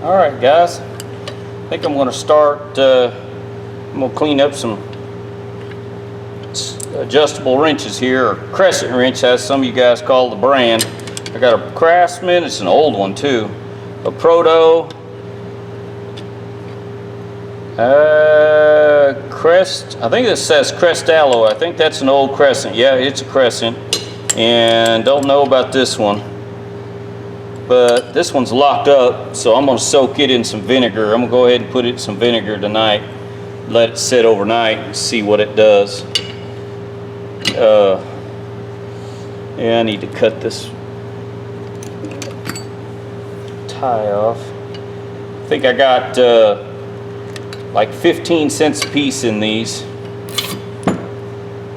Alright guys, I think I'm going to start, I'm going to clean up some adjustable wrenches here, or Crescent wrench as some of you guys call the brand. I got a Craftsman, it's an old one too, a Proto, I think this says Crestallo. I think that's an old Crescent. Yeah, it's a Crescent. And don't know about this one, but this one's locked up, so I'm going to soak it in some vinegar. I'm going to go ahead and put it in some vinegar tonight, let it sit overnight and see what it does. Yeah, I need to cut this tie off. I think I got like 15 cents a piece in these,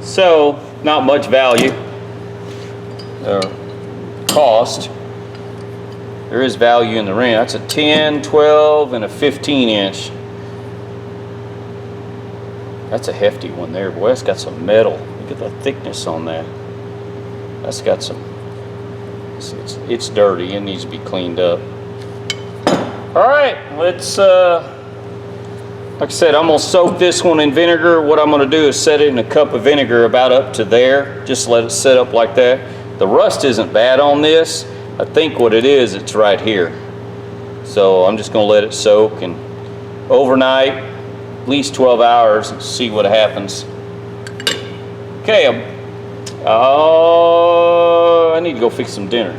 so not much value or cost. There is value in the wrench. That's a 10, 12, and a 15 inch. That's a hefty one there. Boy, that's got some metal. Look at the thickness on that. That's got some, it's dirty. It needs to be cleaned up. All right, let's, like I said, I'm going to soak this one in vinegar. What I'm going to do is set it in a cup of vinegar about up to there. Just let it set up like that. The rust isn't bad on this. I think what it is, it's right here. So I'm just going to let it soak and overnight, at least 12 hours, and see what happens. Okay, I need to go fix some dinner.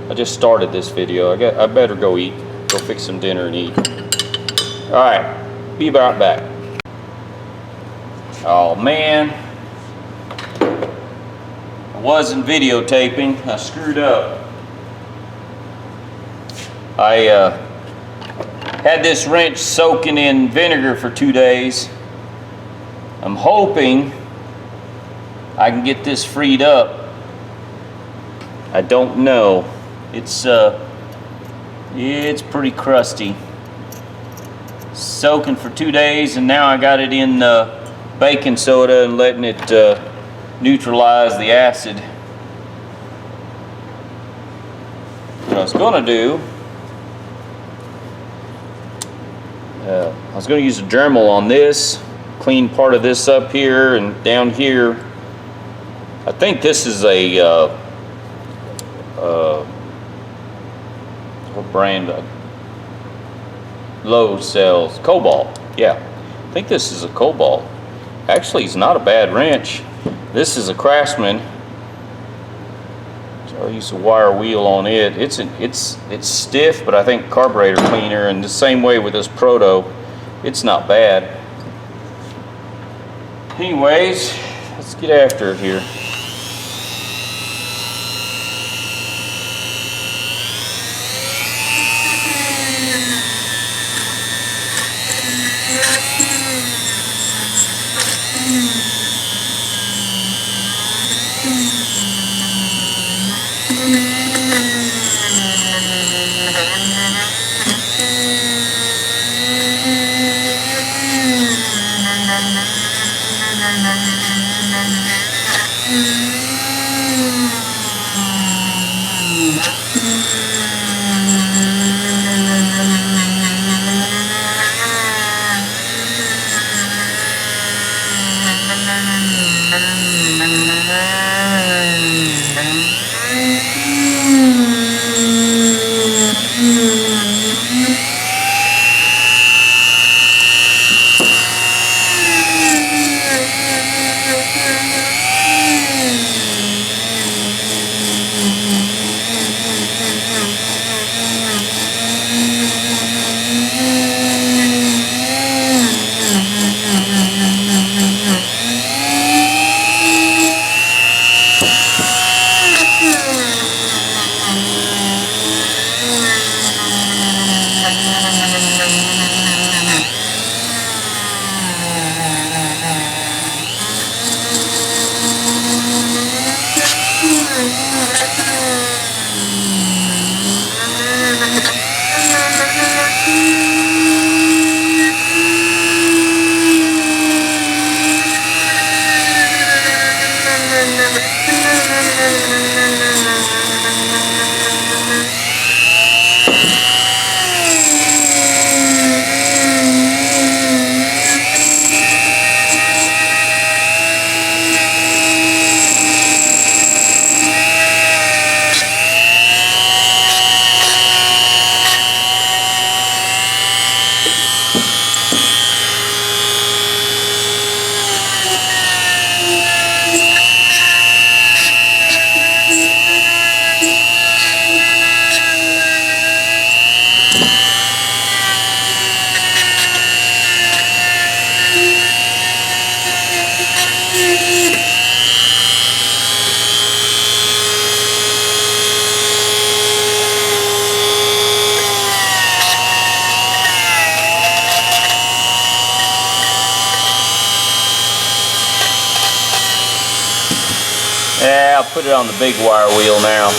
I just started this video. I better go eat. Go fix some dinner and eat. All right. Be right back. Oh man, I wasn't videotaping. I screwed up. I had this wrench soaking in vinegar for 2 days. I'm hoping I can get this freed up. I don't know. It's pretty crusty. Soaking for 2 days, and now I got it in baking soda and letting it neutralize the acid. What I was going to do, I was going to use a Dremel on this, clean part of this up here and down here. I think this is a what brand? Lowe's sells Kobalt. Yeah, I think this is a Kobalt. Actually, it's not a bad wrench. This is a Craftsman. So I use a wire wheel on it. It's stiff, but I think carburetor cleaner, and the same way with this Proto, it's not bad. Anyways, let's get after it here. Alright, I'll put it on the big wire wheel now.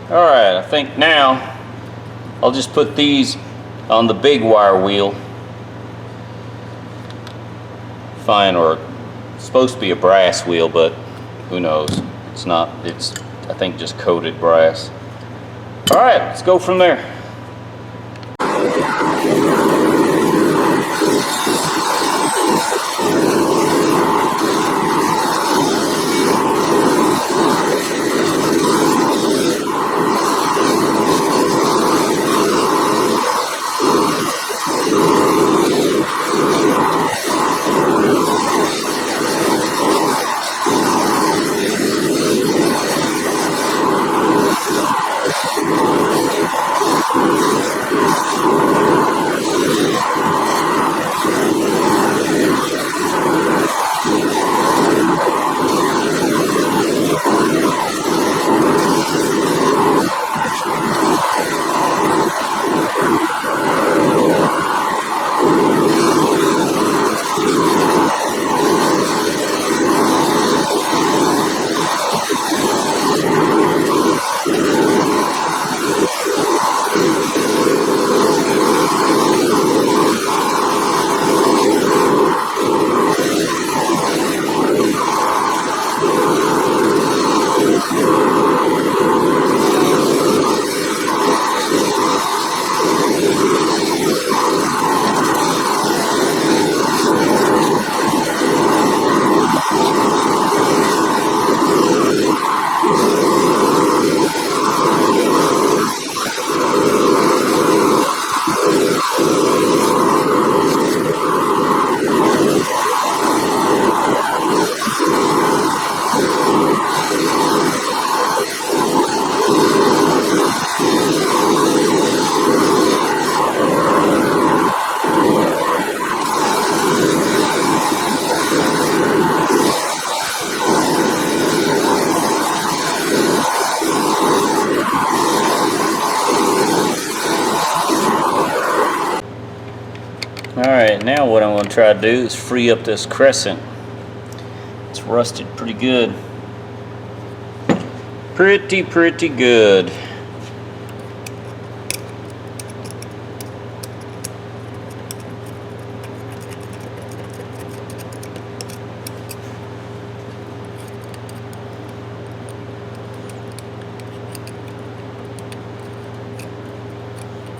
Alright, I think now I'll just put these on the big wire wheel. Fine, or it's supposed to be a brass wheel, but who knows? It's not, it's I think just coated brass. Alright, let's go from there. Alright, now what I'm going to try to do is free up this Crescent. It's rusted pretty good. Pretty good.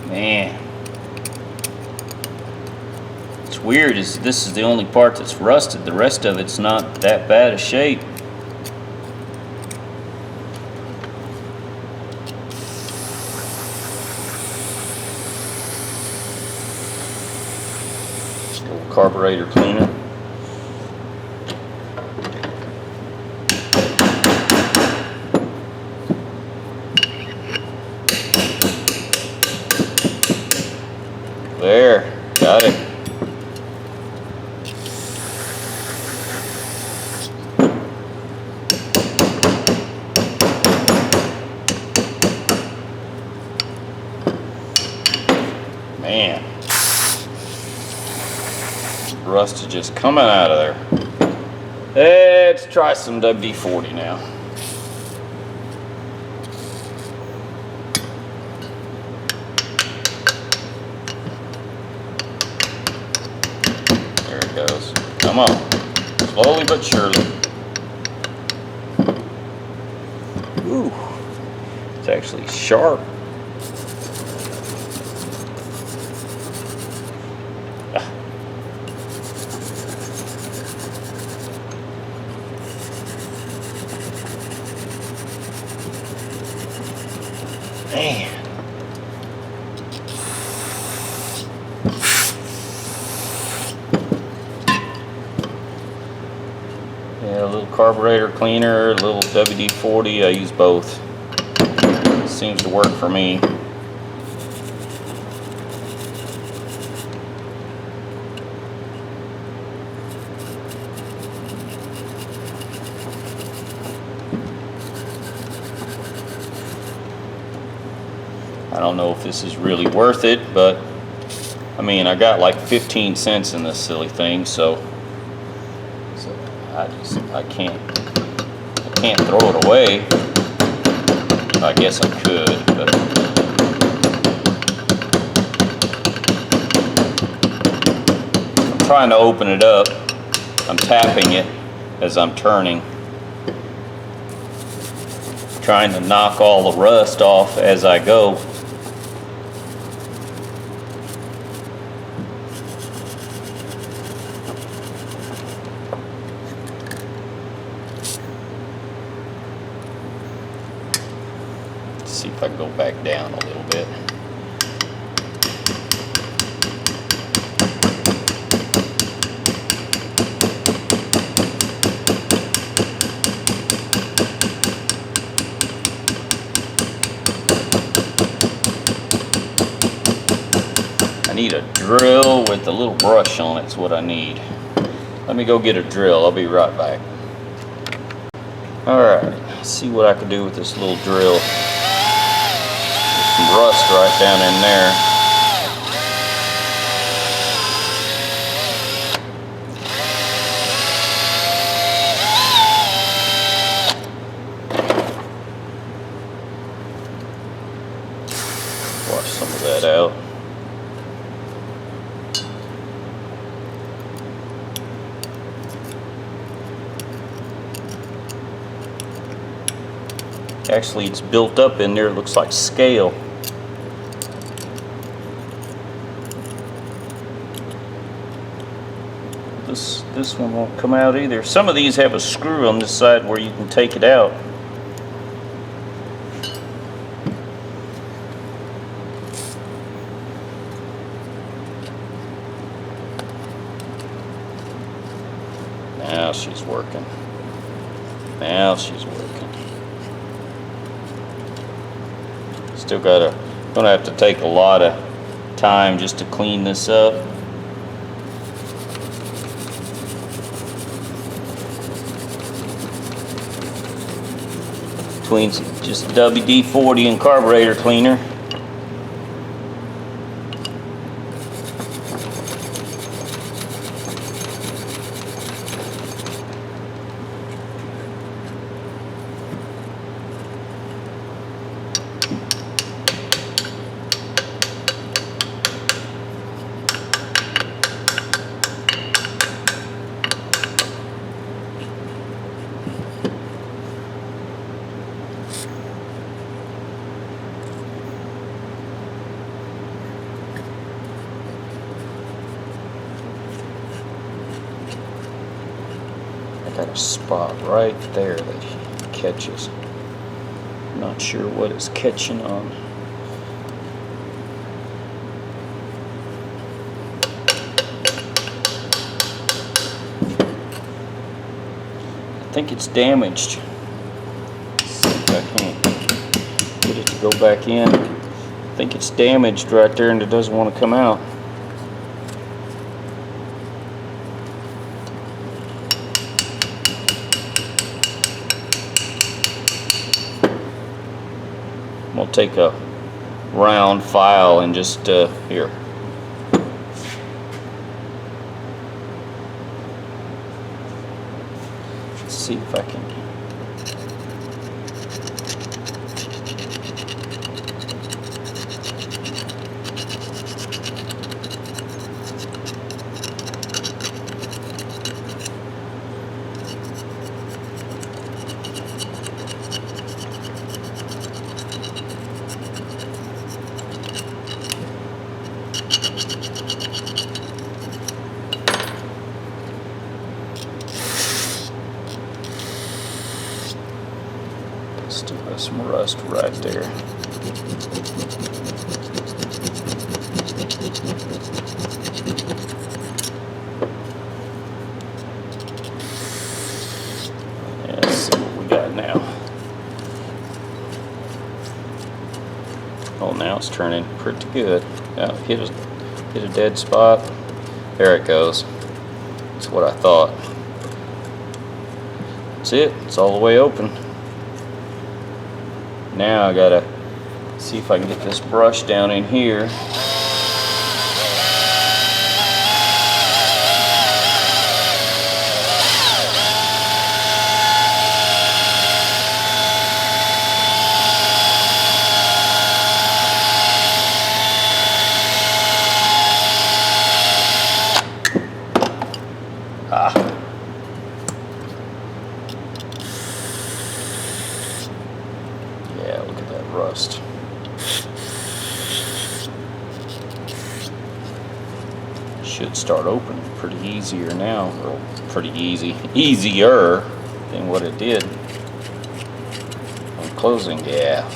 Man. What's weird is this is the only part that's rusted. The rest of it's not that bad a shape. Little carburetor cleaner. There, got it. Man, rust is just coming out of there. Let's try some WD-40 now. There it goes. Come on. slowly but surely. Ooh, it's actually sharp. Man. Yeah, a little carburetor cleaner, a little WD-40. I use both. Seems to work for me. I don't know if this is really worth it, but I mean, I got like 15 cents in this silly thing, so I can't throw it away. I guess I could, but I'm trying to open it up. I'm tapping it as I'm turning, trying to knock all the rust off as I go. See if I can go back down a little bit. I need a drill with a little brush on it is what I need. Let me go get a drill. I'll be right back. Alright, let's see what I can do with this little drill. Some rust right down in there. Wash some of that out. Actually, it's built up in there. It looks like scale. This one won't come out either. Some of these have a screw on this side where you can take it out. Now she's working. Now she's working. Still gonna have to take a lot of time just to clean this up. Between just WD-40 and carburetor cleaner. Got a spot right there that he catches. Not sure what it's catching on. I think it's damaged. Let's see if I can get it to go back in. I think it's damaged right there and it doesn't want to come out. We'll take a round file and just here. Let's see if I can. Still got some rust right there. Yeah, let's see what we got now. Oh, now it's turning pretty good. Now hit a dead spot. There it goes. That's what I thought. That's it. It's all the way open. Now I gotta see if I can get this brush down in here. Yeah, look at that rust. Should start opening pretty easier now, or pretty easier than what it did on closing. Yeah.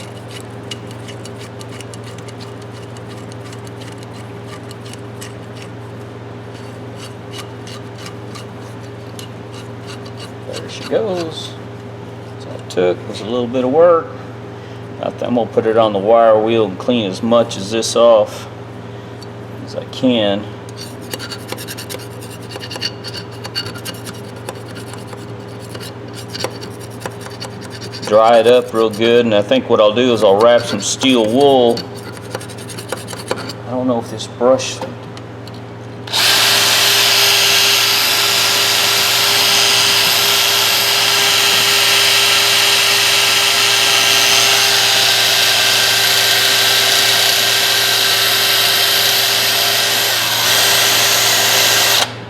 There she goes. So it took was a little bit of work. I'm gonna put it on the wire wheel and clean as much of this off as I can. Dry it up real good, and I think what I'll do is I'll wrap some steel wool. I don't know if this brush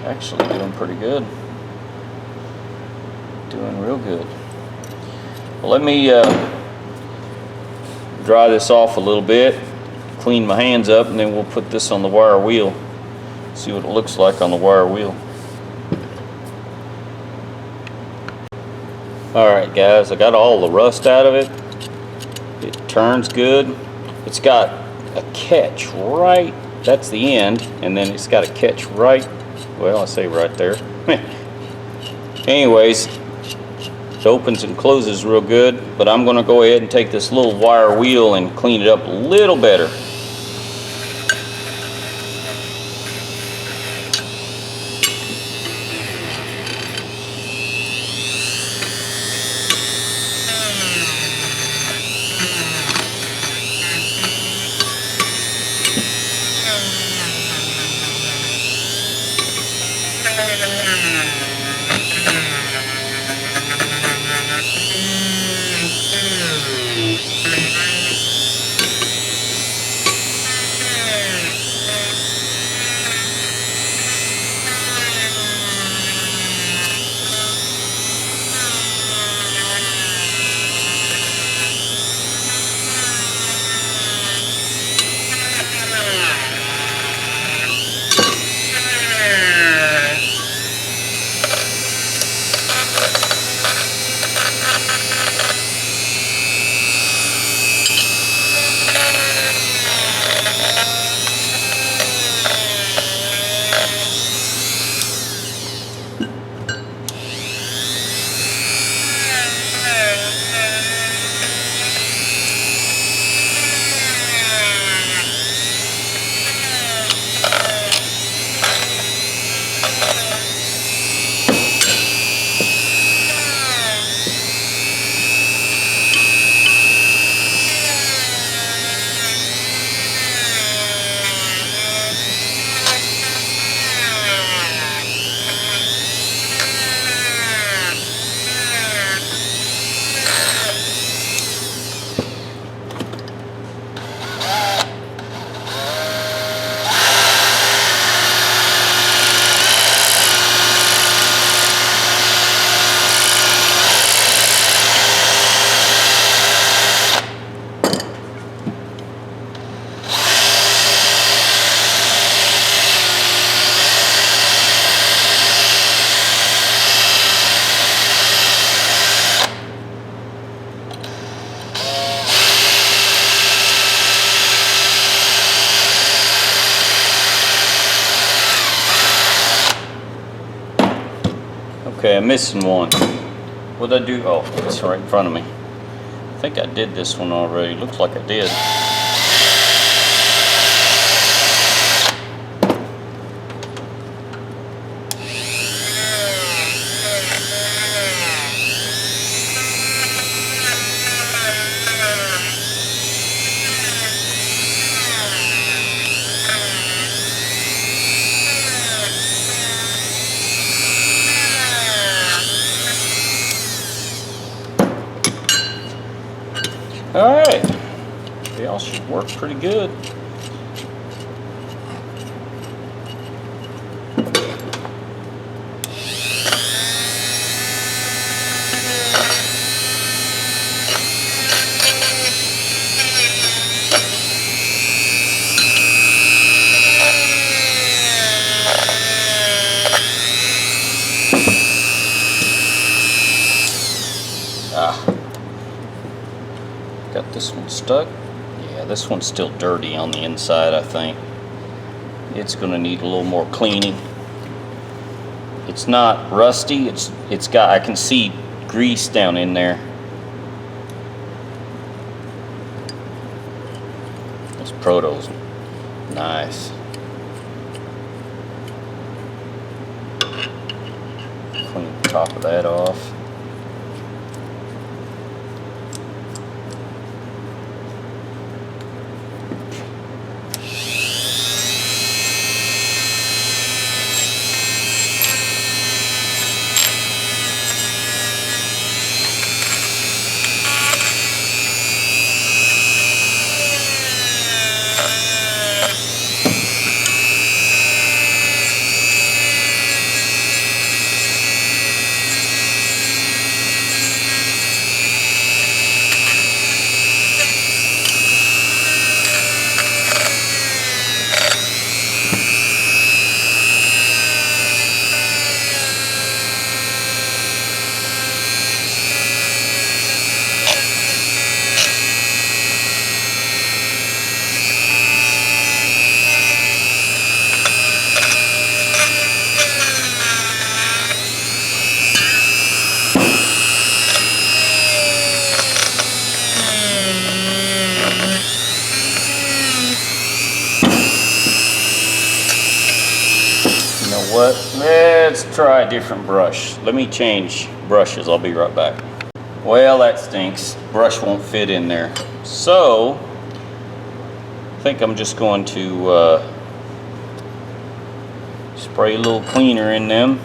actually doing pretty good. Doing real good. Well, let me dry this off a little bit, clean my hands up, and then we'll put this on the wire wheel. See what it looks like on the wire wheel. Alright guys, I got all the rust out of it. It turns good. It's got a catch right, that's the end, and then it's got a catch right, well, I say right there. Anyways, it opens and closes real good, but I'm going to go ahead and take this little wire wheel and clean it up a little better. Okay, I'm missing one. What'd I do? Oh, it's right in front of me. I think I did this one already. Looks like I did. Alright, they all should work pretty good. Got this one stuck. Yeah, this one's still dirty on the inside, I think. It's gonna need a little more cleaning. It's not rusty, it's got, I can see grease down in there. This Proto's nice. Clean the top of that off. What? Let's try a different brush. Let me change brushes. I'll be right back. Well, that stinks. Brush won't fit in there. So, I think I'm just going to spray a little cleaner in them.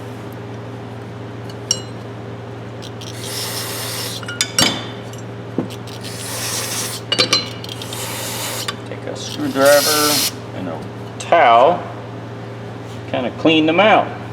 Take a screwdriver and a towel. Kind of clean them out.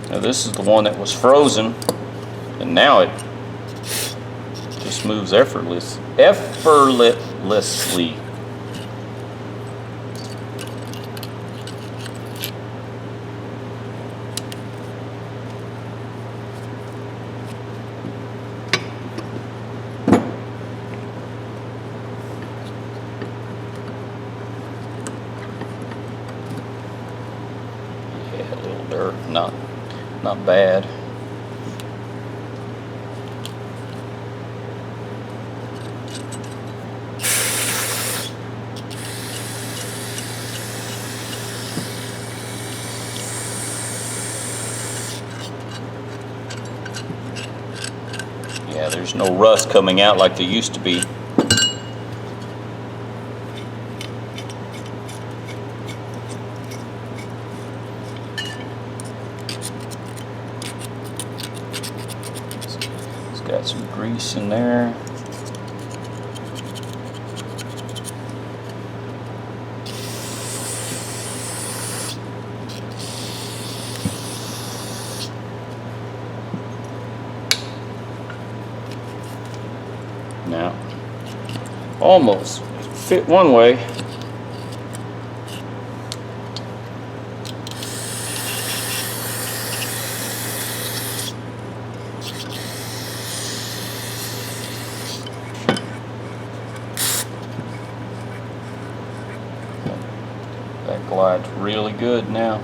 Now this is the one that was frozen, and now it just moves effortlessly. Yeah, a little dirt, not bad. Yeah, there's no rust coming out like there used to be. got some grease in there. Now, almost fit one way. That glides really good now.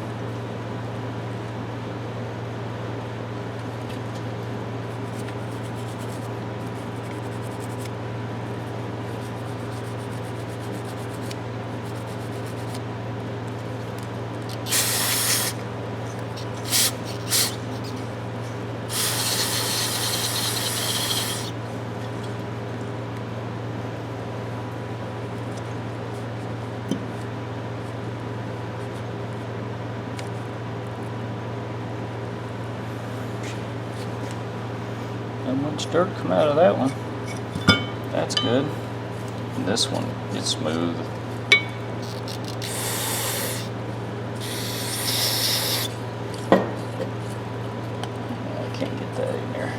Not much dirt come out of that one. That's good. And this one is smooth. I can't get that in there.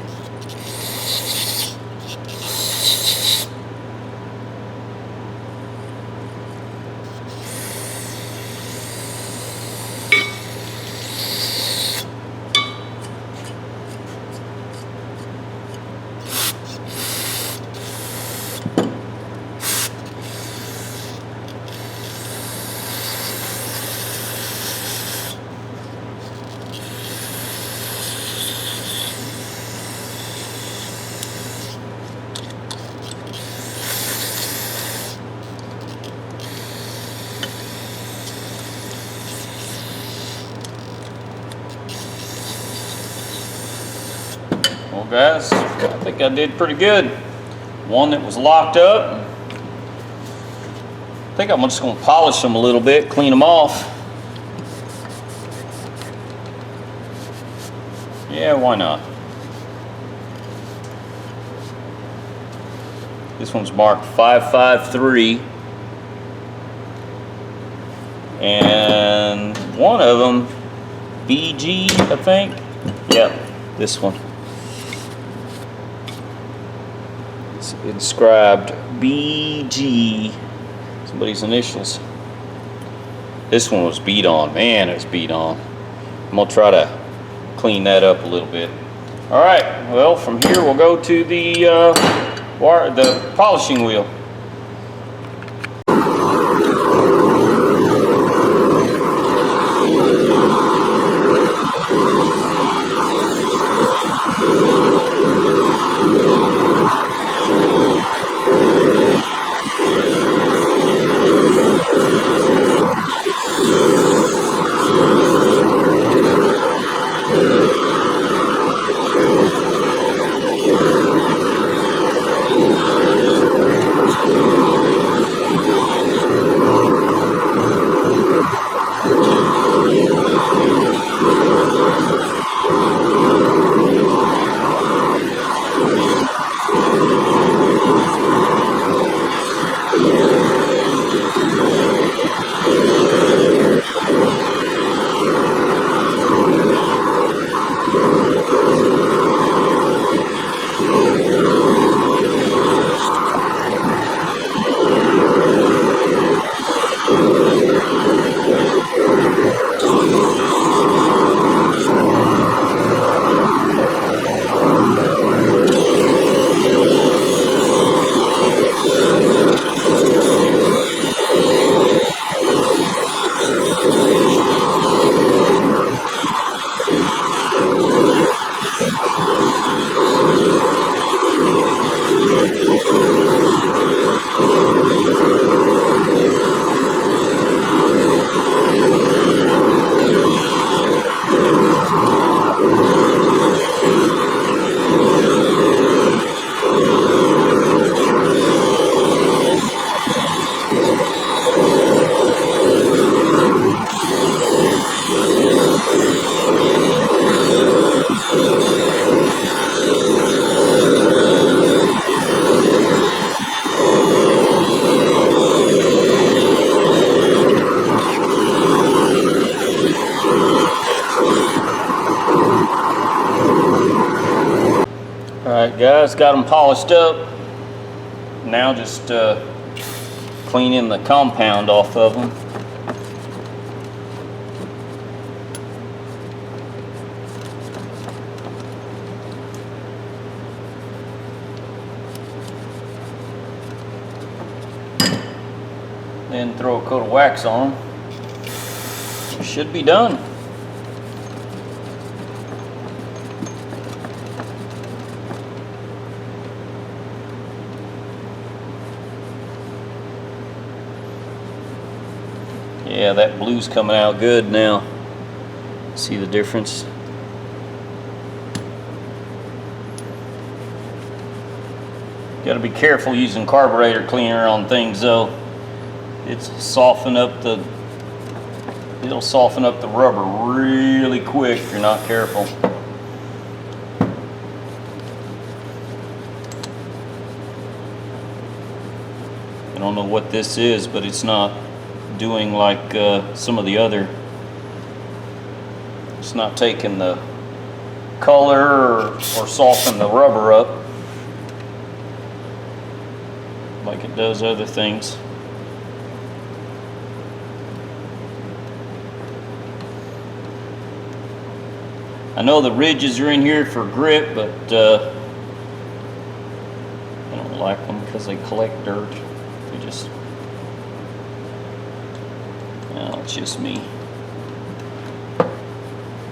Well guys, I think I did pretty good. One that was locked up. I think I'm just going to polish them a little bit, clean them off. Yeah, why not? This one's marked 553. And one of them, BG, I think. Yep, this one. It's inscribed BG, somebody's initials. This one was beat on, man, it was beat on. I'm gonna try to clean that up a little bit. All right, well, from here we'll go to the polishing wheel. Alright guys, got them polished up. Now just cleaning the compound off of them. Then throw a coat of wax on them. Should be done. Yeah, that blue's coming out good now. See the difference? Got to be careful using carburetor cleaner on things though. It'll soften up the rubber really quick if you're not careful. I don't know what this is, but it's not doing like some of the other. It's not taking the color or soften the rubber up like it does other things. I know the ridges are in here for grip, but I don't like them because they collect dirt. They just, well, it's just me.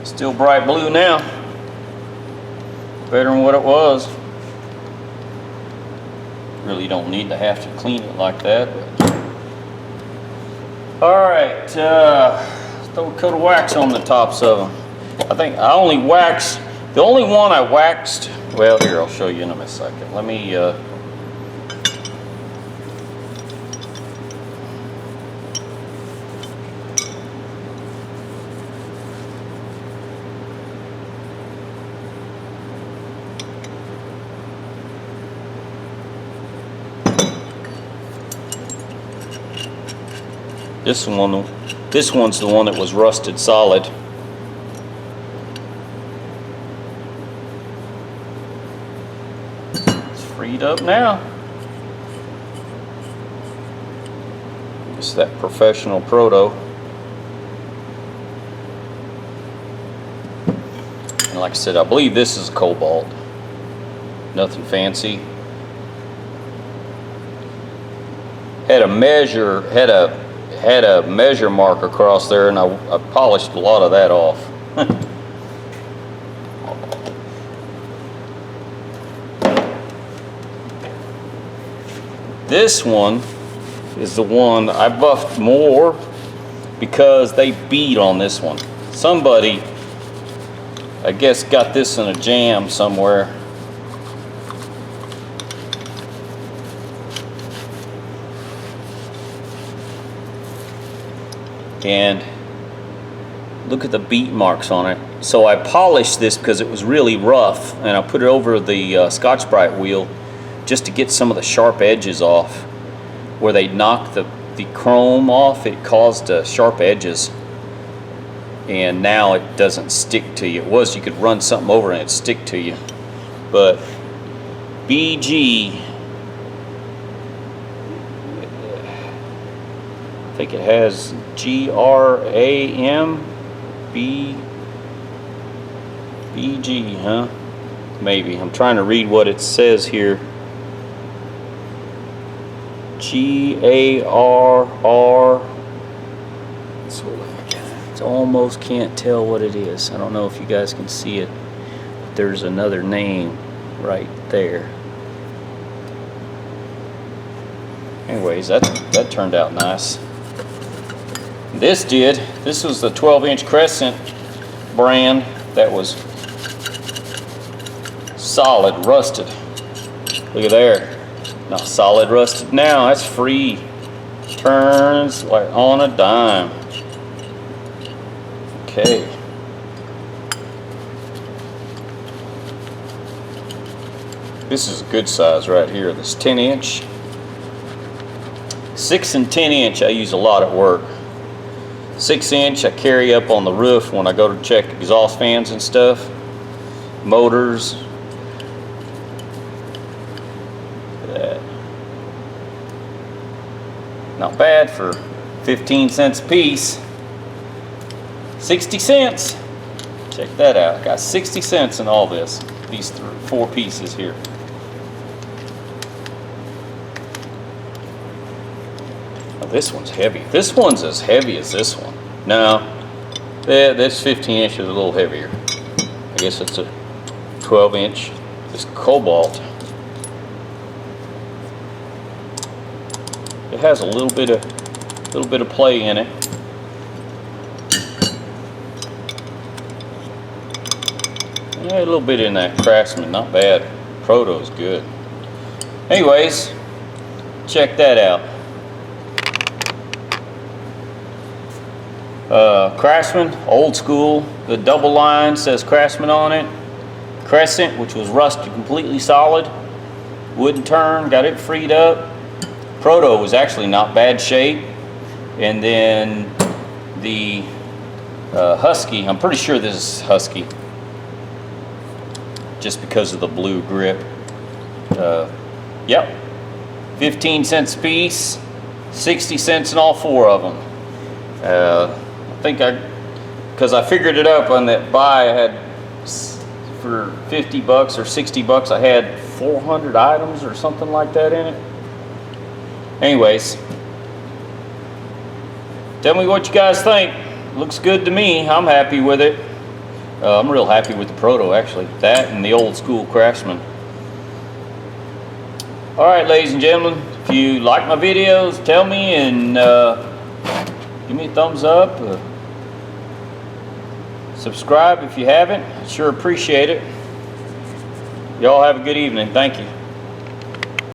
Still bright blue now. Better than what it was. Really don't need to have to clean it like that. Alright, throw a coat of wax on the tops of them. I think I only waxed, the only one I waxed, well here I'll show you in a second. Let me this one's the one that was rusted solid. Freed up now. It's that professional Proto. And like I said, I believe this is Kobalt. Nothing fancy. Had a measure mark across there, and I polished a lot of that off. This one is the one I buffed more because they beat on this one. Somebody, I guess, got this in a jam somewhere. And look at the beat marks on it. So I polished this because it was really rough, and I put it over the Scotch-Brite wheel just to get some of the sharp edges off. Where they knocked the chrome off, it caused sharp edges, and now it doesn't stick to you. It was, you could run something over and it'd stick to you. But BG, I think it has GRAM BG, huh? Maybe. I'm trying to read what it says here. GARR. It's almost can't tell what it is. I don't know if you guys can see it. There's another name right there. Anyways, that turned out nice. This was the 12-inch Crescent brand that was solid rusted. Look at there. Not solid rusted now, that's free. Turns like on a dime. Okay. This is a good size right here, this 10-inch. 6 and 10-inch I use a lot at work. 6-inch I carry up on the roof when I go to check exhaust fans and stuff. Motors. that. Not bad for 15 cents a piece. 60 cents. Check that out. Got 60 cents in all this. These 4 pieces here. Oh, this one's heavy. This one's as heavy as this one. No, this 15 inch is a little heavier. I guess it's a 12 inch. This Kobalt. It has a little bit of play in it. Yeah, a little bit in that Craftsman, not bad. Proto's good. Anyways, check that out. Craftsman, old school. The double line says Craftsman on it. Cresent, which was rusted completely solid. Wouldn't turn, got it freed up. Proto was actually not bad shape. And then the Husky, I'm pretty sure this is Husky, just because of the blue grip. Yep, 15 cents a piece, 60 cents in all 4 of them. I think because I figured it up on that buy, I had for 50 bucks or 60 bucks, I had 400 items or something like that in it. Anyways, tell me what you guys think. Looks good to me. I'm happy with it. I'm real happy with the Proto, actually. That and the old school Craftsman. Alright, ladies and gentlemen, if you like my videos, tell me and give me a thumbs up. Subscribe if you haven't. I sure appreciate it. Y'all have a good evening. Thank you.